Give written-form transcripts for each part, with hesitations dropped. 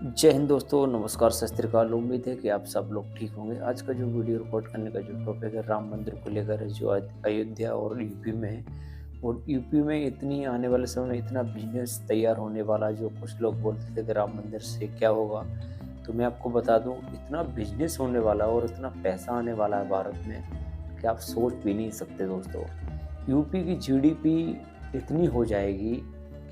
जय हिंद दोस्तों, नमस्कार, सत श्री अकाल। उम्मीद है कि आप सब लोग ठीक होंगे। आज का जो वीडियो रिकॉर्ड करने का जो टॉपिक है राम मंदिर को लेकर है, जो अयोध्या और यूपी में है। और यूपी में इतनी आने वाले समय में इतना बिजनेस तैयार होने वाला, जो कुछ लोग बोलते थे कि राम मंदिर से क्या होगा, तो मैं आपको बता दूं इतना बिजनेस होने वाला और इतना पैसा आने वाला है भारत में कि आप सोच भी नहीं सकते दोस्तों। यूपी की जीडीपी इतनी हो जाएगी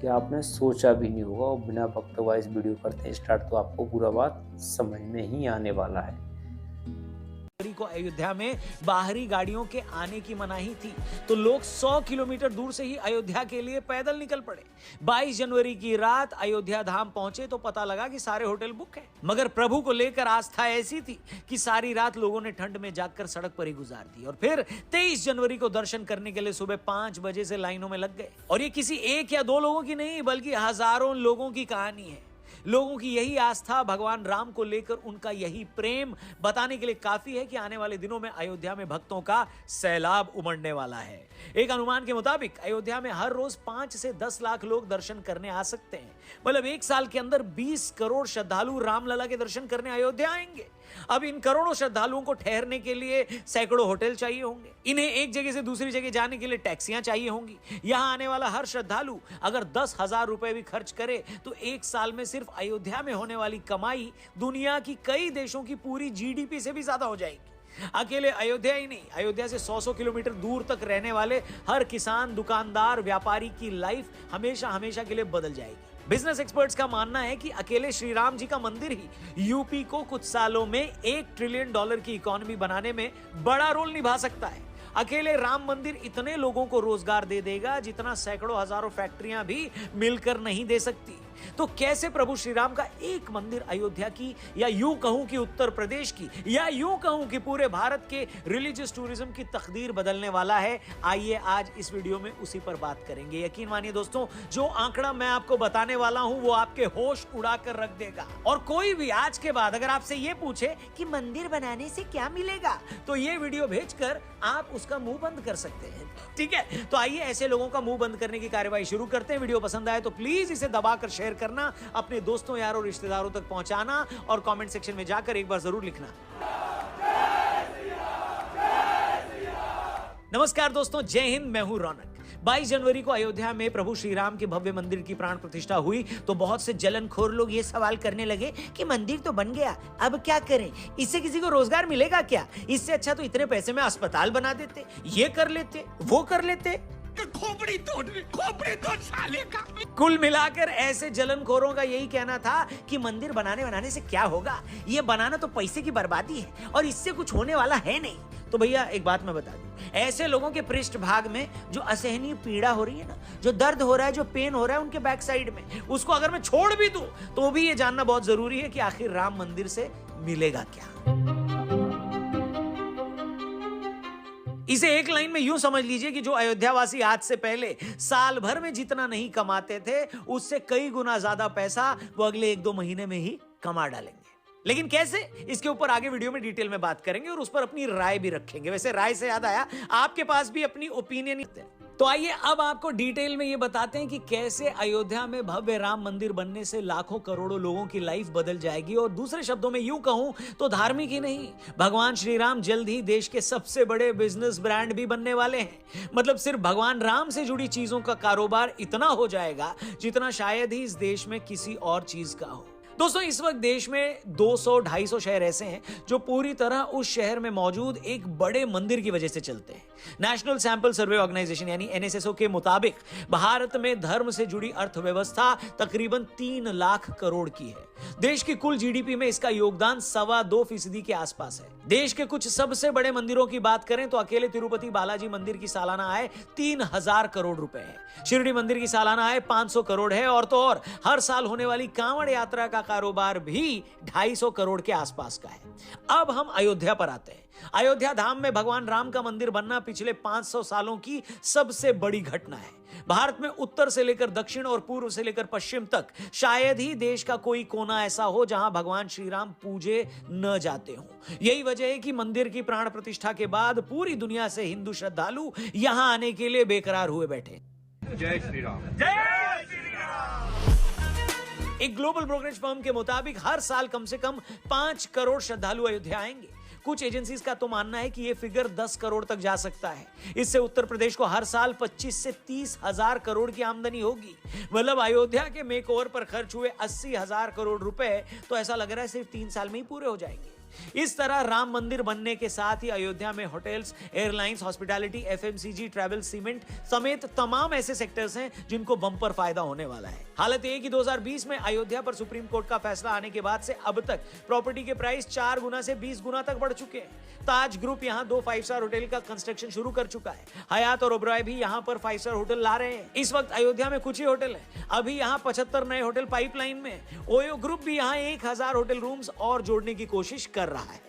कि आपने सोचा भी नहीं होगा। और बिना वक्त वाइज वीडियो करते हैं स्टार्ट, तो आपको पूरा बात समझ में ही आने वाला है। को अयोध्या में बाहरी गाड़ियों के आने की मनाही थी, तो लोग 100 किलोमीटर दूर से ही अयोध्या के लिए पैदल निकल पड़े। 22 जनवरी की रात अयोध्या धाम पहुंचे तो पता लगा कि सारे होटल बुक हैं। मगर प्रभु को लेकर आस्था ऐसी थी कि सारी रात लोगों ने ठंड में जागकर सड़क पर ही गुजार दी। और फिर 23 जनवरी को दर्शन करने के लिए सुबह 5 बजे से लाइनों में लग गए। और ये किसी एक या दो लोगों की नहीं, बल्कि हजारों लोगों की कहानी है। लोगों की यही आस्था, भगवान राम को लेकर उनका यही प्रेम बताने के लिए काफी है कि आने वाले दिनों में अयोध्या में भक्तों का सैलाब उमड़ने वाला है। एक अनुमान के मुताबिक अयोध्या में हर रोज 5 से 10 लाख लोग दर्शन करने आ सकते हैं। मतलब एक साल के अंदर 20 करोड़ श्रद्धालु रामलला के दर्शन करने अयोध्या आएंगे। अब इन करोड़ों श्रद्धालुओं को ठहरने के लिए सैकड़ों होटल चाहिए होंगे। इन्हें एक जगह से दूसरी जगह जाने के लिए टैक्सियां चाहिए होंगी। यहां आने वाला हर श्रद्धालु अगर 10,000 रुपए भी खर्च करे तो एक साल में सिर्फ अयोध्या में होने वाली कमाई दुनिया की कई देशों की पूरी जीडीपी से भी ज्यादा हो जाएगी। अकेले अयोध्या ही नहीं, अयोध्या से 100 किलोमीटर दूर तक रहने वाले हर किसान, दुकानदार, व्यापारी की लाइफ हमेशा हमेशा के लिए बदल जाएगी। बिजनेस एक्सपर्ट्स का मानना है कि अकेले श्री राम जी का मंदिर ही यूपी को कुछ सालों में $1 ट्रिलियन की इकोनॉमी बनाने में बड़ा रोल निभा सकता है। अकेले राम मंदिर इतने लोगों को रोजगार दे देगा जितना सैकड़ों हजारों फैक्ट्रियां भी मिलकर नहीं दे सकती। तो कैसे प्रभु श्री राम का एक मंदिर अयोध्या की, या यूं कहूं कि उत्तर प्रदेश की, या यूं कहूं कि पूरे भारत के रिलीजियस टूरिज्म की तकदीर बदलने वाला है? आइए आज इस वीडियो में उसी पर बात करेंगे। यकीन मानिए दोस्तों, जो आंकड़ा मैं आपको बताने वाला हूं वो आपके होश उड़ाकर रख देगा। और कोई भी आज के बाद अगर आपसे ये पूछे कि मंदिर बनाने से क्या मिलेगा, तो ये वीडियो भेजकर आप उसका मुंह बंद कर सकते हैं। ठीक है, तो आइए ऐसे लोगों का मुंह बंद करने की कार्यवाही शुरू करते हैं। वीडियो पसंद आए तो प्लीज इसे दबाकर शेयर करना, अपने दोस्तों, यारों, रिश्तेदारों तक पहुंचाना और कमेंट सेक्शन में जाकर एक बार जरूर लिखना। नमस्कार दोस्तों, जय हिंद, मैं हूं रौनक। 22 जनवरी को अयोध्या में प्रभु श्री राम के भव्य मंदिर की प्राण प्रतिष्ठा हुई तो बहुत से जलनखोर लोग ये सवाल करने लगे कि मंदिर तो बन गया, अब क्या करें? इससे किसी को रोजगार मिलेगा क्या? इससे अच्छा तो इतने पैसे में अस्पताल बना देते, ये कर लेते, वो कर लेते। खोपड़ी तोड़ साले का। कुल मिलाकर ऐसे जलनखोरों का यही कहना था कि मंदिर बनाने से क्या होगा, ये बनाना तो पैसे की बर्बादी है और इससे कुछ होने वाला है नहीं। तो भैया एक बात मैं बता दूं, ऐसे लोगों के पृष्ठ भाग में जो असहनीय पीड़ा हो रही है ना, जो दर्द हो रहा है, जो पेन हो रहा है उनके बैक साइड में, उसको अगर मैं छोड़ भी दूं तो भी ये जानना बहुत जरूरी है कि आखिर राम मंदिर से मिलेगा क्या। इसे एक लाइन में यूं समझ लीजिए कि जो अयोध्यावासी आज से पहले साल भर में जितना नहीं कमाते थे, उससे कई गुना ज्यादा पैसा वो अगले 1-2 महीने में ही कमा डालेंगे। लेकिन कैसे, इसके ऊपर आगे वीडियो में डिटेल में बात करेंगे और उस पर अपनी राय भी रखेंगे। वैसे राय से याद आया, आपके पास भी अपनी ओपिनियन है, तो आइए अब आपको डिटेल में ये बताते हैं कि कैसे अयोध्या में भव्य राम मंदिर बनने से लाखों करोड़ों लोगों की लाइफ बदल जाएगी। और दूसरे शब्दों में यूं कहूं तो धार्मिक ही नहीं, भगवान श्री राम जल्द ही देश के सबसे बड़े बिजनेस ब्रांड भी बनने वाले हैं। मतलब सिर्फ भगवान राम से जुड़ी चीजों का कारोबार इतना हो जाएगा जितना शायद ही इस देश में किसी और चीज का हो। दोस्तों, इस वक्त देश में 200-250 शहर ऐसे हैं जो पूरी तरह उस शहर में मौजूद एक बड़े मंदिर की वजह से चलते हैं। नेशनल सैंपल सर्वे ऑर्गेनाइजेशन यानी NSSO के मुताबिक भारत में धर्म से जुड़ी अर्थव्यवस्था तकरीबन 3 लाख करोड़ की है। देश की कुल जीडीपी में इसका योगदान 2.25% के आसपास है। देश के कुछ सबसे बड़े मंदिरों की बात करें तो अकेले तिरुपति बालाजी मंदिर की सालाना आय 3000 करोड़ रुपए है। शिरडी मंदिर की सालाना आय 500 करोड़ है। और तो और हर साल होने वाली कांवड़ यात्रा का कारोबार भी 250 करोड़ के आसपास का है। अब हम अयोध्या पर आते हैं। अयोध्या धाम में भगवान राम का मंदिर बनना पिछले 500 सालों की सबसे बड़ी घटना है। भारत में उत्तर से लेकर दक्षिण और पूर्व से लेकर पश्चिम तक शायद ही देश का कोई कोना ऐसा हो जहां भगवान श्री राम पूजे न जाते हों। यही वजह है कि मंदिर की प्राण प्रतिष्ठा के बाद पूरी दुनिया से हिंदू श्रद्धालु यहां आने के लिए बेकरार हुए बैठे। जय श्री राम। जय श्री राम। एक ग्लोबल ब्रोकरेज फर्म के मुताबिक हर साल कम से कम 5 करोड़ श्रद्धालु अयोध्या आएंगे। कुछ एजेंसीज का तो मानना है कि यह फिगर 10 करोड़ तक जा सकता है। इससे उत्तर प्रदेश को हर साल 25 से 30 हजार करोड़ की आमदनी होगी। मतलब अयोध्या के मेकओवर पर खर्च हुए 80 हजार करोड़ रुपए तो ऐसा लग रहा है सिर्फ 3 साल में ही पूरे हो जाएंगे। इस तरह राम मंदिर बनने के साथ ही अयोध्या में hotels, airlines, hospitality, FMCG, travel, cement समेत तमाम ऐसे सेक्टर्स हैं जिनको बम्पर फायदा होने वाला है। हालत यह कि 2020 में अयोध्या पर सुप्रीम कोर्ट का फैसला आने के बाद से अब तक प्रॉपर्टी के प्राइस 4 गुना से 20 गुना तक बढ़ चुके हैं। ताज ग्रुप यहां 2 5 स्टार होटल का कंस्ट्रक्शन शुरू कर चुका है। हयात और ओबरॉय भी यहां पर 5 स्टार होटल ला रहे हैं। इस वक्त अयोध्या में कुछ ही होटल है, अभी यहां 75 नए होटल पाइपलाइन में। ओयो ग्रुप भी यहां 1000 होटल रूम्स और जोड़ने की कोशिश कर रहा है।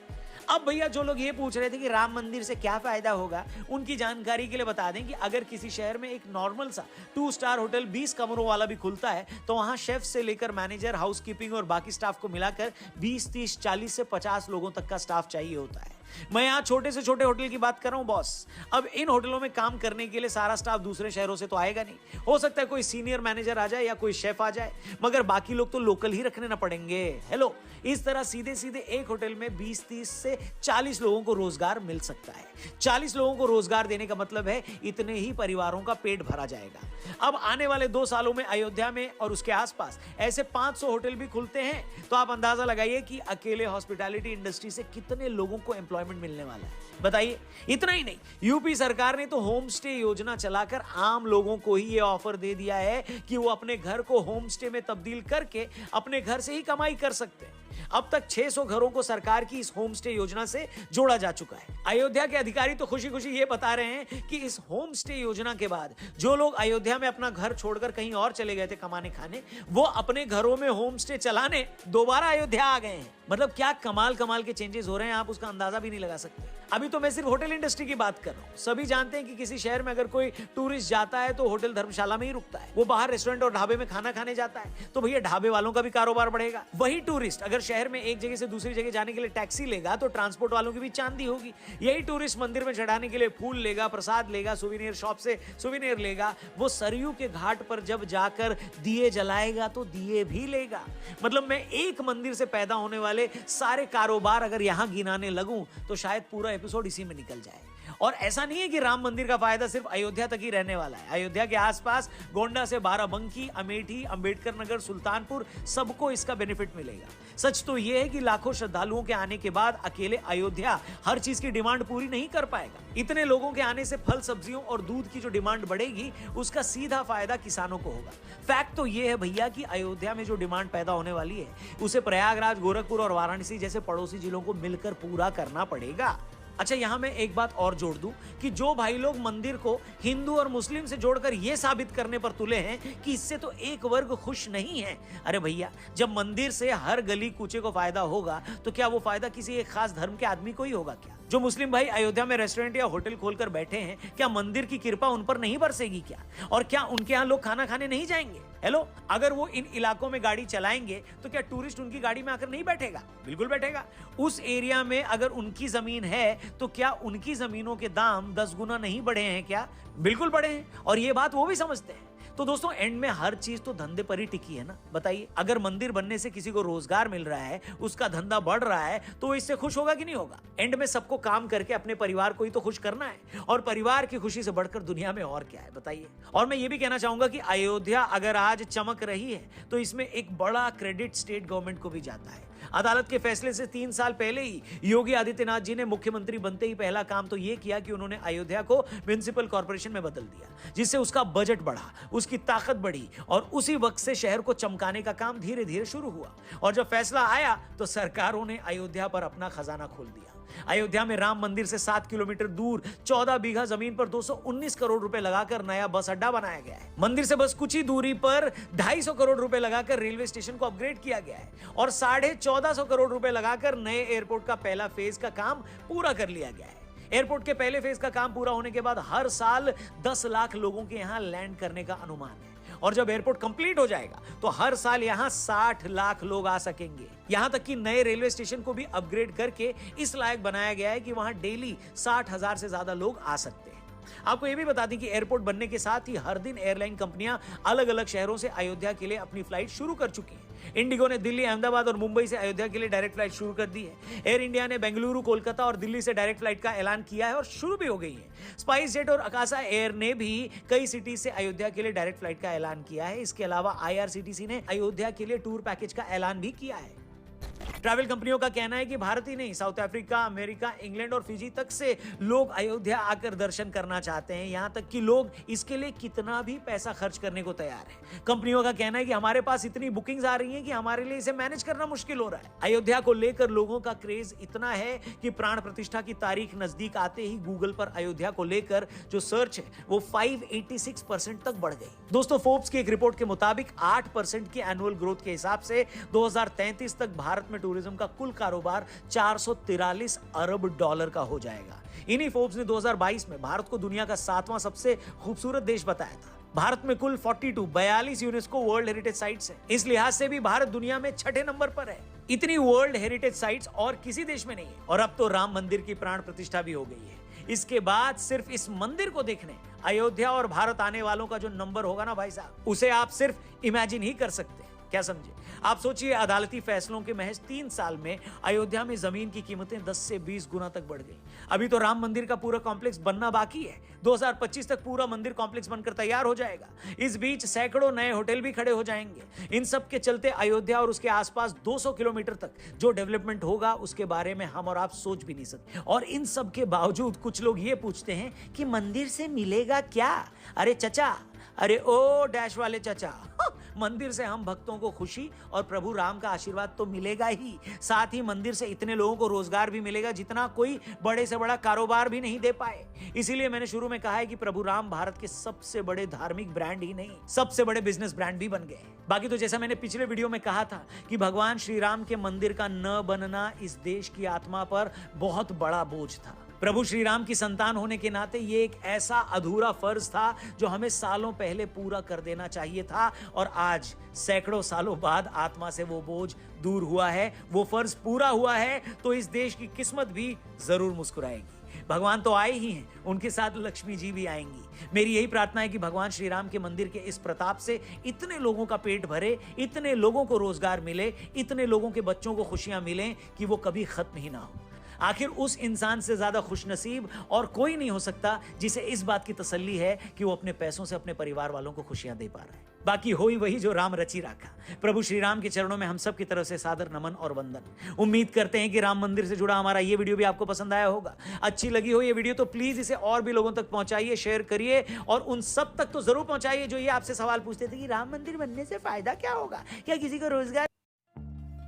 अब भैया जो लोग ये पूछ रहे थे कि राम मंदिर से क्या फायदा होगा, उनकी जानकारी के लिए बता दें कि अगर किसी शहर में एक नॉर्मल सा 2 स्टार होटल 20 कमरों वाला भी खुलता है तो वहां शेफ से लेकर मैनेजर, हाउसकीपिंग और बाकी स्टाफ को मिलाकर 20, 30, 40 से 50 लोगों तक का स्टाफ चाहिए होता है। मैं यहाँ छोटे से छोटे होटल की बात कर रहा हूँ बॉस। अब इन होटलों में काम करने के लिए सारा स्टाफ दूसरे शहरों से तो आएगा नहीं। हो सकता है कोई सीनियर मैनेजर आ जाए या कोई शेफ आ जाए, मगर बाकी लोग तो लोकल ही रखने ना पड़ेंगे। हेलो, इस तरह सीधे सीधे एक होटल में 20, 30 से 40 लोगों को रोजगार मिल सकता है। 40 लोगों को रोजगार देने का मतलब है इतने ही परिवारों का पेट भरा जाएगा। अब आने वाले 2 सालों में अयोध्या में और उसके आसपास ऐसे 500 होटल भी खुलते हैं तो आप अंदाजा लगाइए कि अकेले हॉस्पिटैलिटी इंडस्ट्री से कितने लोगों को एम्प्लॉयमेंट मिलने वाला है। बताइए। इतना ही नहीं, यूपी सरकार ने तो होम स्टे योजना चलाकर आम लोगों को ही यह ऑफर दे दिया है कि वो अपने घर को होम स्टे में तब्दील करके अपने घर से ही कमाई कर सकते हैं। अब तक 600 घरों को सरकार की इस होम स्टे योजना से जोड़ा जा चुका है। अयोध्या के अधिकारी तो खुशी खुशी ये बता रहे हैं कि इस होम स्टे योजना के बाद जो लोग अयोध्या में अपना घर छोड़कर कहीं और चले गए थे कमाने खाने, वो अपने घरों में होम स्टे चलाने दोबारा अयोध्या आ गए हैं। मतलब क्या कमाल कमाल के चेंजेस हो रहे हैं, आप उसका अंदाजा भी नहीं लगा सकते। अभी तो मैं सिर्फ होटल इंडस्ट्री की बात कर रहा हूँ। सभी जानते हैं कि किसी शहर में अगर कोई टूरिस्ट जाता है तो होटल धर्मशाला में ही रुकता है, वो बाहर रेस्टोरेंट और ढाबे में खाना खाने जाता है, तो भैया ढाबे वालों का भी कारोबार बढ़ेगा। वही टूरिस्ट अगर शहर में एक जगह से दूसरी जगह जाने के लिए टैक्सी लेगा तो ट्रांसपोर्ट वालों की भी चांदी होगी। यही टूरिस्ट मंदिर में चढ़ाने के लिए फूल लेगा, प्रसाद लेगा, सुवेनियर शॉप से सुवेनियर लेगा, वो सरयू के घाट पर जब जाकर दिए जलाएगा तो दिए भी लेगा। मतलब मैं एक मंदिर से पैदा होने वाले सारे कारोबार अगर यहां गिनाने लगूं तो शायद पूरा एपिसोड इसी में निकल जाए। और ऐसा नहीं है कि राम मंदिर का फायदा सिर्फ अयोध्या तक ही रहने वाला है। अयोध्या के आसपास गोंडा से बाराबंकी, अमेठी, अंबेडकर नगर, सुल्तानपुर, सबको इसका बेनिफिट मिलेगा। सच तो यह है कि लाखों श्रद्धालुओं के आने के बाद अकेले अयोध्या हर चीज की डिमांड पूरी नहीं कर पाएगा। इतने लोगों के आने से फल, सब्जियों और दूध की जो डिमांड बढ़ेगी उसका सीधा फायदा किसानों को होगा। फैक्ट तो यह है भैया कि अयोध्या में जो डिमांड पैदा होने वाली है उसे प्रयागराज, गोरखपुर और वाराणसी जैसे पड़ोसी जिलों को मिलकर पूरा करना पड़ेगा। अच्छा, यहां मैं एक बात और जोड़ दूं कि जो भाई लोग मंदिर को हिंदू और मुस्लिम से जोड़कर यह साबित करने पर तुले हैं कि इससे तो एक वर्ग खुश नहीं है, अरे भैया, जब मंदिर से हर गली कूचे को फायदा होगा तो क्या वो फायदा किसी एक खास धर्म के आदमी को ही होगा क्या? जो मुस्लिम भाई अयोध्या में रेस्टोरेंट या होटल खोलकर बैठे हैं, क्या मंदिर की कृपा उन पर नहीं बरसेगी क्या? और क्या उनके यहाँ लोग खाना खाने नहीं जाएंगे? हेलो, अगर वो इन इलाकों में गाड़ी चलाएंगे तो क्या टूरिस्ट उनकी गाड़ी में आकर नहीं बैठेगा? बिल्कुल बैठेगा। उस एरिया में अगर उनकी जमीन है तो क्या उनकी जमीनों के दाम 10 गुना नहीं बढ़े हैं क्या? बिल्कुल बढ़े हैं, और ये बात वो भी समझते हैं। तो दोस्तों, एंड में हर चीज तो धंधे पर ही टिकी है ना। बताइए, अगर मंदिर बनने से किसी को रोजगार मिल रहा है, उसका धंधा बढ़ रहा है, तो वो इससे खुश होगा कि नहीं होगा? एंड में सबको काम करके अपने परिवार को ही तो खुश करना है, और परिवार की खुशी से बढ़कर दुनिया में और क्या है, बताइए। और मैं ये भी कहना चाहूंगा कि अयोध्या अगर आज चमक रही है तो इसमें एक बड़ा क्रेडिट स्टेट गवर्नमेंट को भी जाता है। अदालत के फैसले से 3 साल पहले ही योगी आदित्यनाथ जी ने मुख्यमंत्री बनते ही पहला काम तो यह किया कि उन्होंने अयोध्या को म्युनिसिपल कॉर्पोरेशन में बदल दिया, जिससे उसका बजट बढ़ा, उसकी ताकत बढ़ी, और उसी वक्त से शहर को चमकाने का काम धीरे धीरे शुरू हुआ। और जब फैसला आया तो सरकारों ने अयोध्या पर अपना खजाना खोल दिया। अयोध्या में राम मंदिर से 7 किलोमीटर दूर 14 बीघा जमीन पर 219 करोड़ रुपए लगाकर नया बस अड्डा बनाया गया है। मंदिर से बस कुछ ही दूरी पर 250 करोड़ रुपए लगाकर रेलवे स्टेशन को अपग्रेड किया गया है, और 1450 करोड़ रुपए लगाकर नए एयरपोर्ट का पहला फेज का काम पूरा कर लिया गया है। एयरपोर्ट के पहले फेज का काम पूरा होने के बाद हर साल 10 लाख लोगों के यहां लैंड करने का अनुमान है, और जब एयरपोर्ट कंप्लीट हो जाएगा तो हर साल यहां 60 लाख लोग आ सकेंगे। यहां तक कि नए रेलवे स्टेशन को भी अपग्रेड करके इस लायक बनाया गया है कि वहां डेली 60,000 से ज्यादा लोग आ सकते हैं। आपको यह भी बता दें कि एयरपोर्ट बनने के साथ ही हर दिन एयरलाइन कंपनियां अलग अलग शहरों से अयोध्या के लिए अपनी फ्लाइट शुरू कर चुकी हैं। इंडिगो ने दिल्ली, अहमदाबाद और मुंबई से अयोध्या के लिए डायरेक्ट फ्लाइट शुरू कर दी है। एयर इंडिया ने बेंगलुरु, कोलकाता और दिल्ली से डायरेक्ट फ्लाइट का ऐलान किया है और शुरू भी हो गई है। स्पाइस जेट और अकाशा एयर ने भी कई सिटी से अयोध्या के लिए डायरेक्ट फ्लाइट का ऐलान किया है। इसके अलावा IRCTC ने अयोध्या के लिए टूर पैकेज का ऐलान भी किया है। ट्रैवल कंपनियों का कहना है कि भारत ही नहीं, साउथ अफ्रीका, अमेरिका, इंग्लैंड और फिजी तक से लोग अयोध्या आकर दर्शन करना चाहते हैं। यहां तक कि लोग इसके लिए कितना भी पैसा खर्च करने को तैयार है। कंपनियों का कहना है कि हमारे पास इतनी बुकिंग्स आ रही हैं कि हमारे लिए इसे मैनेज करना मुश्किल हो रहा है। अयोध्या को लेकर लोगों का क्रेज इतना है कि प्राण प्रतिष्ठा की तारीख नजदीक आते ही गूगल पर अयोध्या को लेकर जो सर्च है वो 586% तक बढ़ गई। दोस्तों, फोर्ब्स की एक रिपोर्ट के मुताबिक 8% की एनुअल ग्रोथ के हिसाब से 2033 तक भारत में टूरिज्म का कुल कारोबार 443 अरब डॉलर का हो जाएगा। इन्हीं फोर्ब्स ने 2022 में भारत को दुनिया का 7वां सबसे खूबसूरत देश बताया था। भारत में कुल 42 यूनेस्को वर्ल्ड हेरिटेज साइट्स हैं। इस लिहाज से भी भारत दुनिया में 6ठे नंबर पर है। इतनी वर्ल्ड हेरिटेज साइट्स और किसी देश में नहीं है। और अब तो राम मंदिर की प्राण प्रतिष्ठा भी हो गई है। इसके बाद सिर्फ इस मंदिर को देखने अयोध्या और भारत आने वालों का जो नंबर होगा ना भाई साहब, उसे आप सिर्फ इमेजिन ही कर सकते हैं। क्या समझे? आप सोचिए, अदालती फैसलों के महज 3 साल में अयोध्या में जमीन की कीमतें 10 से 20 गुना तक बढ़ गई। अभी तो राम मंदिर का पूरा कॉम्प्लेक्स बनना बाकी है। 2025 तक पूरा मंदिर कॉम्प्लेक्स बनकर तैयार हो जाएगा। इस बीच सैकड़ों नए होटल भी खड़े हो जाएंगे। इन सब के चलते अयोध्या और उसके आसपास 200 किलोमीटर तक जो डेवलपमेंट होगा उसके बारे में हम और आप सोच भी नहीं सकते। और इन सब के बावजूद कुछ लोग ये पूछते हैं कि मंदिर से मिलेगा क्या? अरे चचा, अरे ओ डैश वाले चचा, मंदिर से हम भक्तों को खुशी और प्रभु राम का आशीर्वाद तो मिलेगा ही, साथ ही मंदिर से इतने लोगों को रोजगार भी मिलेगा जितना कोई बड़े से बड़ा कारोबार भी नहीं दे पाए। इसीलिए मैंने शुरू में कहा है कि प्रभु राम भारत के सबसे बड़े धार्मिक ब्रांड ही नहीं, सबसे बड़े बिजनेस ब्रांड भी बन गए। बाकी तो जैसा मैंने पिछले वीडियो में कहा था कि भगवान श्री राम के मंदिर का न बनना इस देश की आत्मा पर बहुत बड़ा बोझ था। प्रभु श्री राम की संतान होने के नाते ये एक ऐसा अधूरा फर्ज था जो हमें सालों पहले पूरा कर देना चाहिए था। और आज सैकड़ों सालों बाद आत्मा से वो बोझ दूर हुआ है, वो फर्ज पूरा हुआ है, तो इस देश की किस्मत भी जरूर मुस्कुराएगी। भगवान तो आए ही हैं, उनके साथ लक्ष्मी जी भी आएंगी। मेरी यही प्रार्थना है कि भगवान श्री राम के मंदिर के इस प्रताप से इतने लोगों का पेट भरे, इतने लोगों को रोजगार मिले, इतने लोगों के बच्चों को खुशियां मिलें कि वो कभी खत्म ही ना हो। आखिर उस इंसान से ज्यादा खुशनसीब और कोई नहीं हो सकता जिसे इस बात की तसल्ली है कि वो अपने पैसों से अपने परिवार वालों को खुशियां दे पा रहा है। बाकी हो ही वही जो राम रची राखा। प्रभु श्री राम के चरणों में हम सब की तरफ से सादर नमन और वंदन। उम्मीद करते हैं कि राम मंदिर से जुड़ा हमारा ये वीडियो भी आपको पसंद आया होगा। अच्छी लगी हो ये वीडियो तो प्लीज इसे और भी लोगों तक पहुंचाइए, शेयर करिए और उन सब तक तो जरूर पहुंचाइए जो ये आपसे सवाल पूछते थे कि राम मंदिर बनने से फायदा क्या होगा, क्या किसी को रोजगार।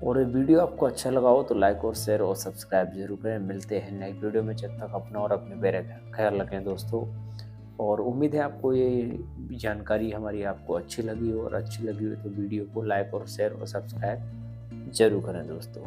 और ये वीडियो आपको अच्छा लगा हो तो लाइक और शेयर और सब्सक्राइब जरूर करें। मिलते हैं नेक्स्ट वीडियो में, जब तक अपना और अपने बेरे का ख्याल रखें दोस्तों। और उम्मीद है आपको ये जानकारी हमारी आपको अच्छी लगी हो, और अच्छी लगी हो तो वीडियो को लाइक और शेयर और सब्सक्राइब जरूर करें दोस्तों।